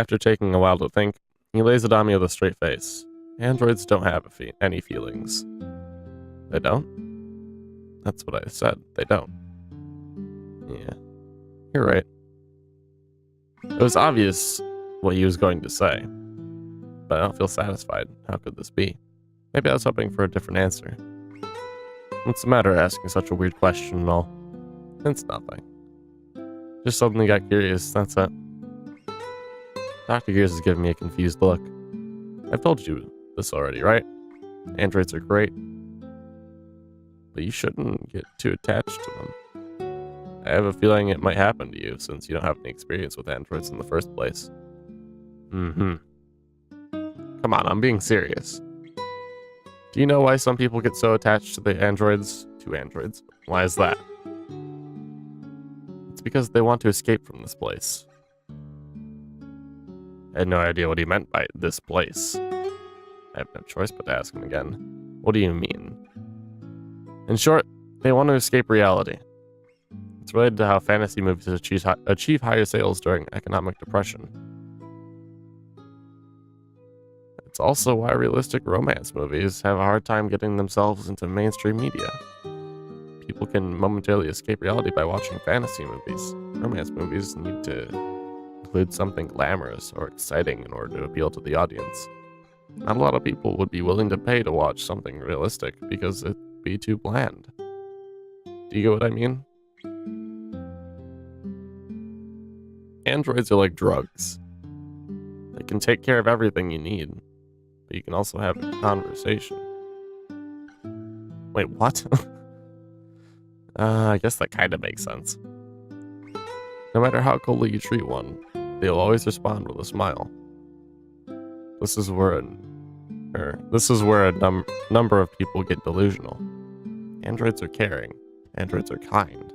After taking a while to think, he lays it on me with a straight face. Androids don't have any feelings. They don't? That's what I said. They don't. Yeah, you're right. It was obvious what he was going to say, but I don't feel satisfied. How could this be? Maybe I was hoping for a different answer. What's the matter asking such a weird question and all? It's nothing. Just suddenly got curious, that's it. Dr. Gears is giving me a confused look. I've told you this already, right? Androids are great, but you shouldn't get too attached to them. I have a feeling it might happen to you since you don't have any experience with androids in the first place. Come on, I'm being serious. Do you know why some people get so attached to androids? Why is that? It's because they want to escape from this place. I had no idea what he meant by this place. I have no choice but to ask him again. What do you mean? In short, they want to escape reality. It's related to how fantasy movies achieve higher sales during economic depression. It's also why realistic romance movies have a hard time getting themselves into mainstream media. People can momentarily escape reality by watching fantasy movies. Romance movies need to include something glamorous or exciting in order to appeal to the audience. Not a lot of people would be willing to pay to watch something realistic because it'd be too bland. Do you get what I mean? Androids are like drugs. They can take care of everything you need, but you can also have a conversation. Wait, what? I guess that kind of makes sense. No matter how coldly you treat one, they'll always respond with a smile. This is where a number of people get delusional. Androids are caring. Androids are kind.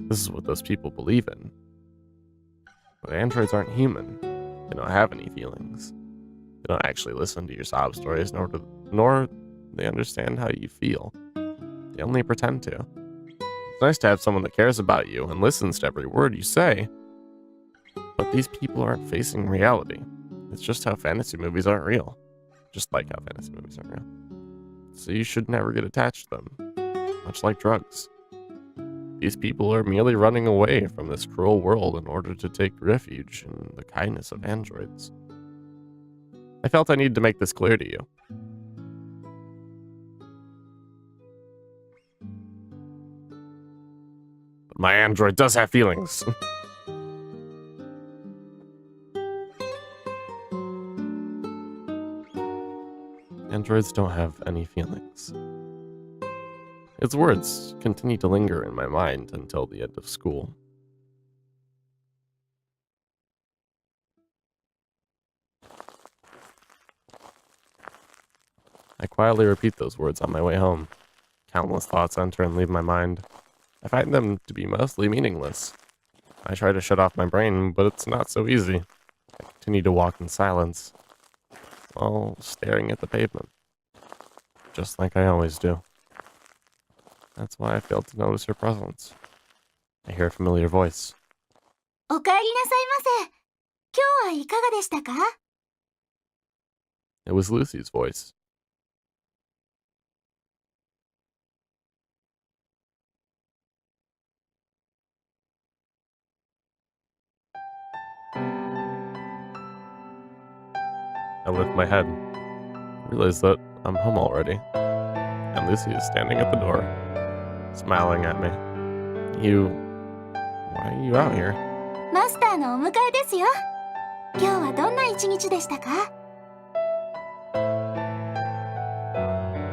This is what those people believe in. But androids aren't human. They don't have any feelings. They don't actually listen to your sob stories, nor they understand how you feel. They only pretend to. It's nice to have someone that cares about you and listens to every word you say. But these people aren't facing reality. It's just how fantasy movies aren't real. Just like how fantasy movies aren't real. So you should never get attached to them. Much like drugs. These people are merely running away from this cruel world in order to take refuge in the kindness of androids. I felt I needed to make this clear to you. But my android does have feelings. Androids don't have any feelings. Its words continue to linger in my mind until the end of school. I quietly repeat those words on my way home. Countless thoughts enter and leave my mind. I find them to be mostly meaningless. I try to shut off my brain, but it's not so easy. I continue to walk in silence, while staring at the pavement, just like I always do. That's why I failed to notice her presence. I hear a familiar voice. おかえりなさいませ。今日はいかがでしたか? It was Lucy's voice. I lift my head, realize that I'm home already, and Lucy is standing at the door, smiling at me. Why are you out here? マスターのお迎えですよ。今日はどんな一日でしたか?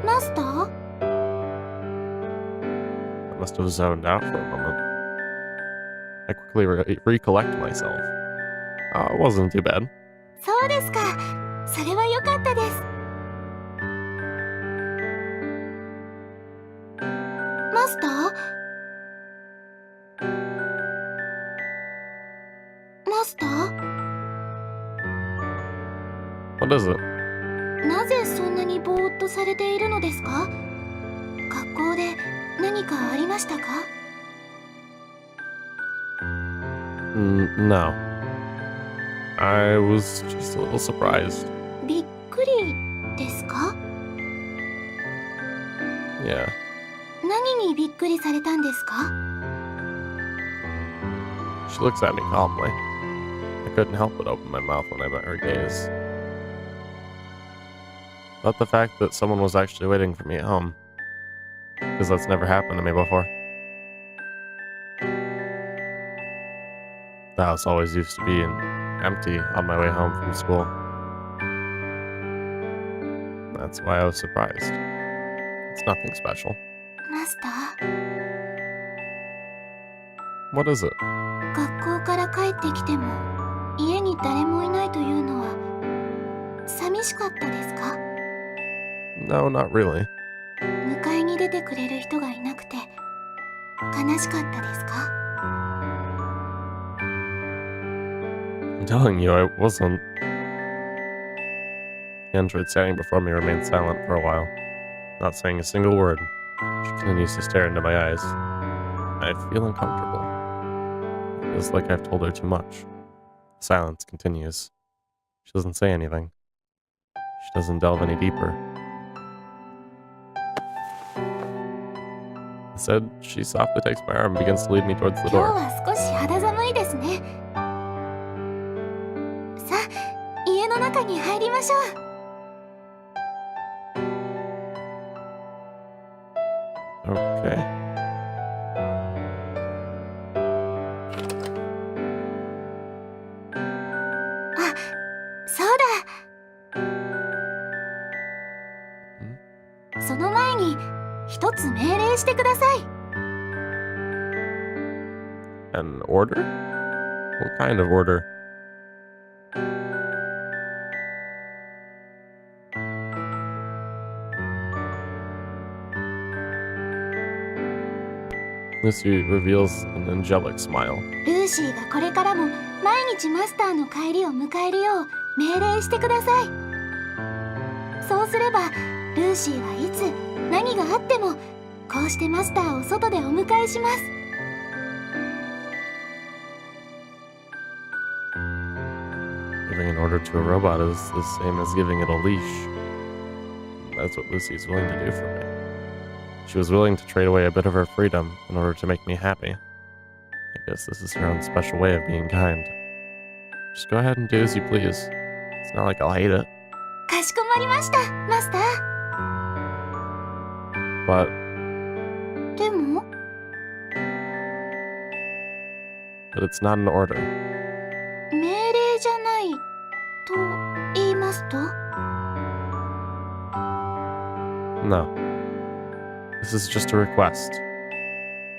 マスター? I must have zoned out for a moment. I quickly recollect myself. Oh, it wasn't too bad. そうですか。それは良かったです。マスター? マスター? What is it? なぜそんなにぼーっとされているのですか? 学校で何かありましたか? No. I was just a little surprised. びっくりですか？ Yeah. 何にびっくりされたんですか？ She looks at me calmly. I couldn't help but open my mouth when I met her gaze. About the fact that someone was actually waiting for me at home. Because that's never happened to me before. The house always used to be empty on my way home from school. That's why I was surprised. It's nothing special. マスター、 What is it? 学校から帰ってきても家に誰もいないというのは寂しかったですか？ No, not really. 迎えに出てくれる人がいなくて悲しかったですか？ I'm telling you, I wasn't. The android standing before me remained silent for a while, not saying a single word. She continues to stare into my eyes. I feel uncomfortable. It feels like I've told her too much. The silence continues. She doesn't say anything. She doesn't delve any deeper. Instead, she softly takes my arm and begins to lead me towards the 今日 door. は少し肌寒いですね。さあ、家の中に入りましょう。 Okay. あ、そうだ。その前に一つ命令してください。 An order? What kind of order? Lucy reveals an angelic smile. ルーシーがこれからも毎日マスターの帰りを迎えるよう命令してください。そうすればルーシーはいつ何があってもこうしてマスターを外でお迎えします。 Giving an order to a robot is the same as giving it a leash. That's what Lucy's willing to do for me. She was willing to trade away a bit of her freedom in order to make me happy. I guess this is her own special way of being kind. Just go ahead and do as you please. It's not like I'll hate it. かしこまりました、マスター。 But でも it's not an order. 命令じゃないと言いますと？ No. This is just a request.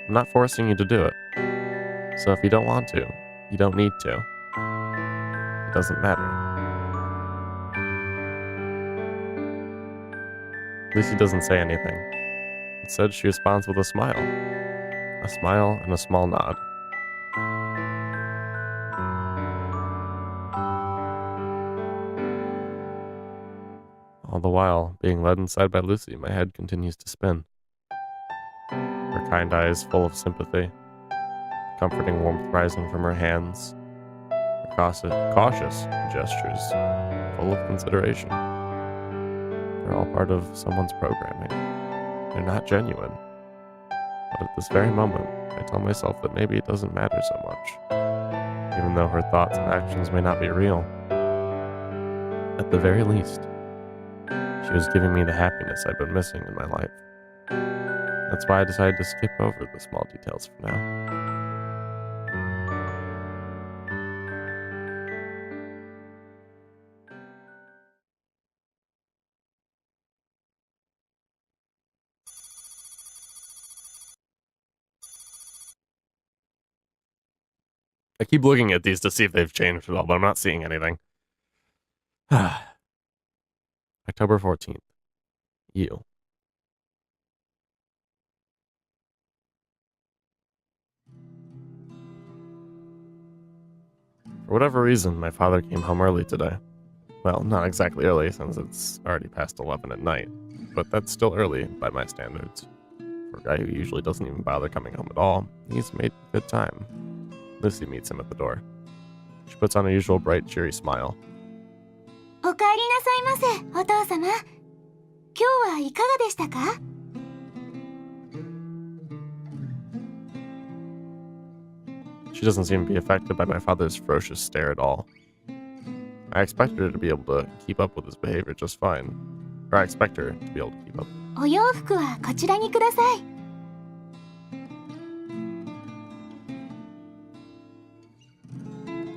I'm not forcing you to do it. So if you don't want to, you don't need to. It doesn't matter. Lucy doesn't say anything. Instead, she responds with a smile. A smile and a small nod. All the while, being led inside by Lucy, my head continues to spin. Her kind eyes full of sympathy, comforting warmth rising from her hands, her cautious gestures full of consideration. They're all part of someone's programming. They're not genuine. But at this very moment, I tell myself that maybe it doesn't matter so much, even though her thoughts and actions may not be real. At the very least, she was giving me the happiness I've been missing in my life. That's why I decided to skip over the small details for now. I keep looking at these to see if they've changed at all, but I'm not seeing anything. October 14th. You. For whatever reason, my father came home early today. Well, not exactly early, since it's already past 11 at night, but that's still early by my standards. For a guy who usually doesn't even bother coming home at all, he's made good time. Lucy meets him at the door. She puts on her usual bright, cheery smile. おかえりなさいませ、お父様。今日はいかがでしたか？ She doesn't seem to be affected by my father's ferocious stare at all. I expected her to be able to keep up with his behavior just fine. Or I expect her to be able to keep up. お洋服はこちらにください。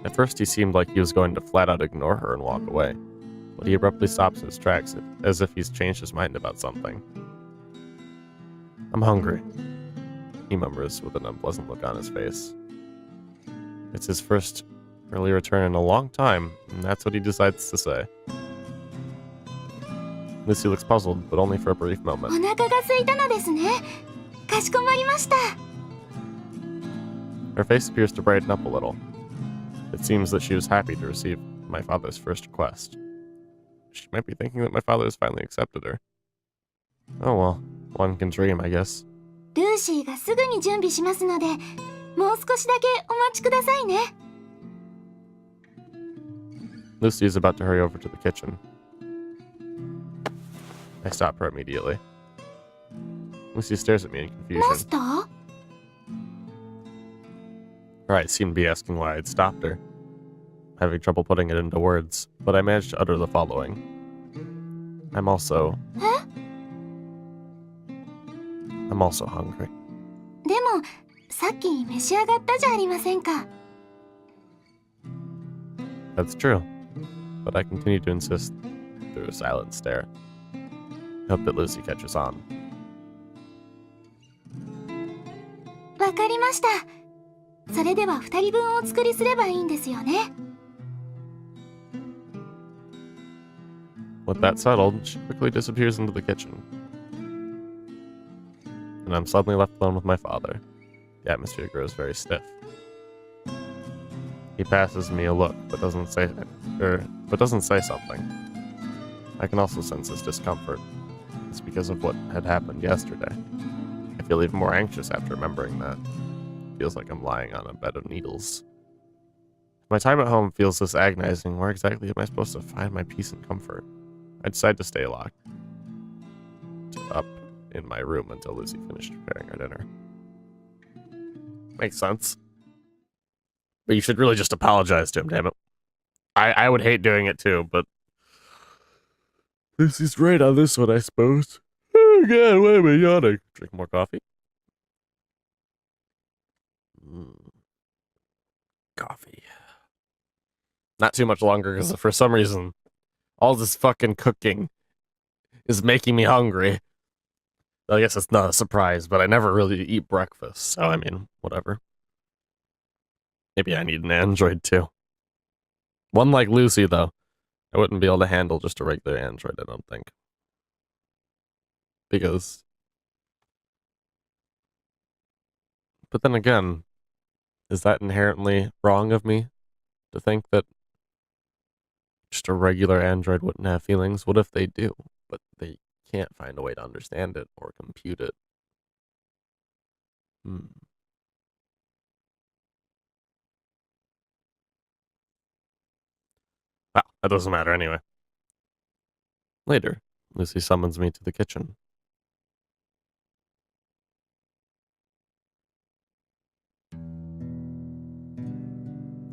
At first he seemed like he was going to flat out ignore her and walk away, but he abruptly stops in his tracks as if he's changed his mind about something. I'm hungry, he murmurs with an unpleasant look on his face. It's his first early return in a long time, and that's what he decides to say. Lucy looks puzzled, but only for a brief お moment. 腹が空いたのですね。かしこまりました。 Her face appears to brighten up a little. It seems that she was happy to receive my father's first request. She might be thinking that my father has finally accepted her. Oh well, one can dream, I guess. ルーシーがすぐに準備しますので、もう少しだけお待ちくださいね。 Lucy is about to hurry over to the kitchen. I stop her immediately. Lucy stares at me in マス confusion. ター？ Her eyes seem to be asking why I'd stopped her. Having trouble putting it into words, but I managed to utter the following. I'm also hungry. でも、さっき召し上がったじゃありませんか。 That's true, but I continue to insist through a silent stare. I hope that Lucy catches on. わかりました。それでは2人分お作りすればいいんですよね。 With that settled, she quickly disappears into the kitchen. And I'm suddenly left alone with my father. The atmosphere grows very stiff. He passes me a look, but doesn't say something. I can also sense his discomfort. It's because of what had happened yesterday. I feel even more anxious after remembering that. Feels like I'm lying on a bed of needles. My time at home feels this agonizing. Where exactly am I supposed to find my peace and comfort? I decide to stay locked up in my room until Lucy finished preparing our dinner. Makes sense. But you should really just apologize to him, damn it. I would hate doing it too, but Lucy's right on this one, I suppose. Oh god, why am I yawning? Drink more coffee. Coffee. Not too much longer, because for some reason, all this fucking cooking is making me hungry. I guess it's not a surprise, but I never really eat breakfast, so I mean, whatever. Maybe I need an android too. One like Lucy, though. I wouldn't be able to handle just a regular android, I don't think. Because... But then again, is that inherently wrong of me? To think that just a regular android wouldn't have feelings? What if they do, but they can't find a way to understand it or compute it? Well, that doesn't matter anyway. Later, Lucy summons me to the kitchen.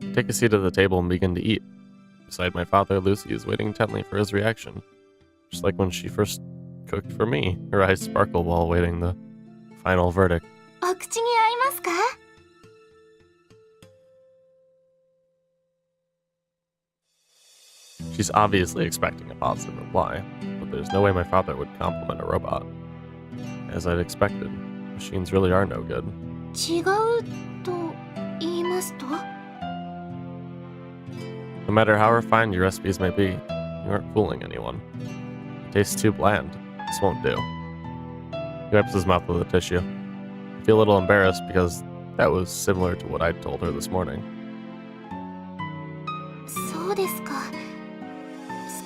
I take a seat at the table and begin to eat. Beside my father, Lucy is waiting intently for his reaction. Just like when she first cooked for me, her eyes sparkle while awaiting the final verdict. お口に合いますか？ She's obviously expecting a positive reply, but there's no way my father would compliment a robot. As I'd expected, machines really are no good. 違うと言いますと？ No matter how refined your recipes may be, you aren't fooling anyone. It tastes too bland. This won't do. He wipes his mouth with a tissue. I feel a little embarrassed because that was similar to what I'd told her this morning. そうですか。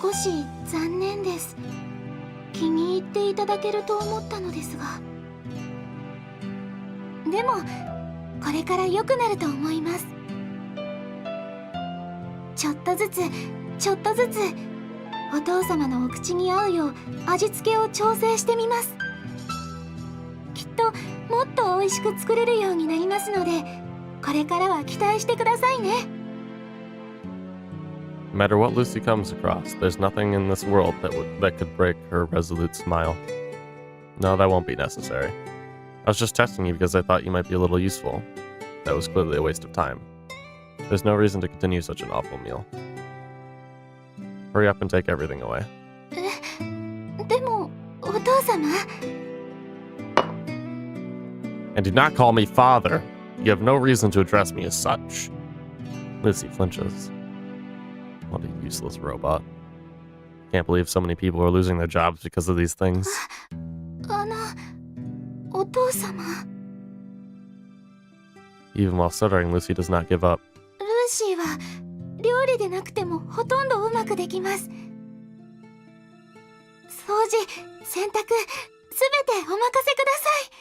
少し残念です。気に入っていただけると思ったのですが。でも、これから良くなると思います。ちょっとずつお父様のお口に合うよう味付けを調整してみます。きっともっと美味しく作れるようになりますので、これからは期待してくださいね。 No matter what Lucy comes across, there's nothing in this world that could break her resolute smile. No, that won't be necessary. I was just testing you because I thought you might be a little useful. That was clearly a waste of time. There's no reason to continue such an awful meal. Hurry up and take everything away. でもお父様。 And do not call me father. You have no reason to address me as such. Lucy flinches. What a useless robot. Can't believe so many people are losing their jobs because of these things. お父様。 Even while stuttering, Lucy does not give up. ルーシーは料理でなくてもほとんどうまくできます。掃除、洗濯、すべてお任せください。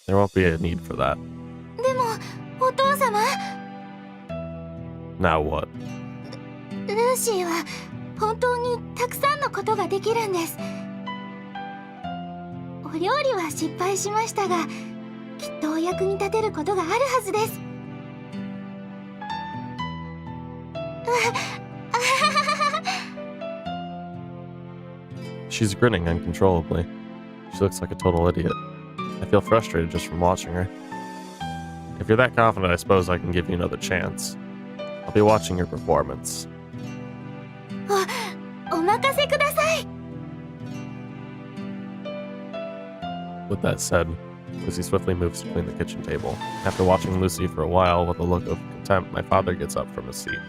There won't be a need for that. でもお父様。 Now what? ルーシーは本当にたくさんのことができるんです。お料理は失敗しましたが、きっとお役に立てることがあるはずです。 She's grinning uncontrollably. She looks like a total idiot. I feel frustrated just from watching her. If you're that confident, I suppose I can give you another chance. I'll be watching your performance. お任せください。 With that said, Lucy swiftly moves between the kitchen table. After watching Lucy for a while with a look of contempt, my father gets up from his seat.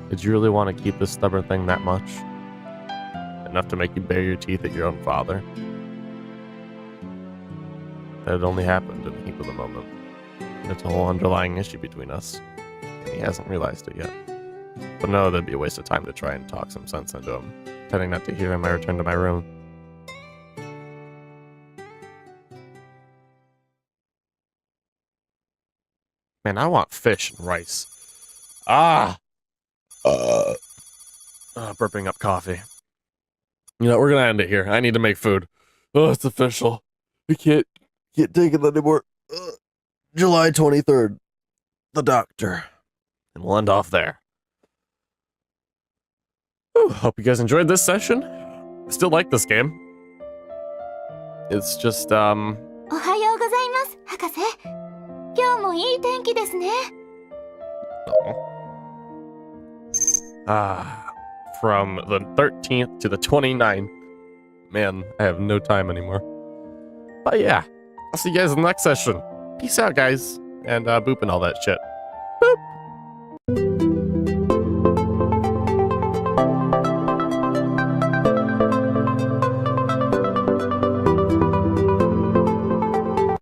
Did you really want to keep this stubborn thing that much? Enough to make you bare your teeth at your own father? That had only happened in the heat of the moment. It's a whole underlying issue between us, and he hasn't realized it yet. But no, that'd be a waste of time to try and talk some sense into him. Pretending not to hear him, I return to my room. Man, I want fish and rice. Burping up coffee. You know, we're gonna end it here. I need to make food. Oh, it's official. We can't take it anymore. July 23rd. The doctor. And we'll end off there. Whew, hope you guys enjoyed this session. I still like this game. It's just, おはようございます、博士。今日もいい天気ですね。 from the 13th to the 29th. Man, I have no time anymore. But yeah, I'll see you guys in the next session. Peace out, guys. And boop and all that shit.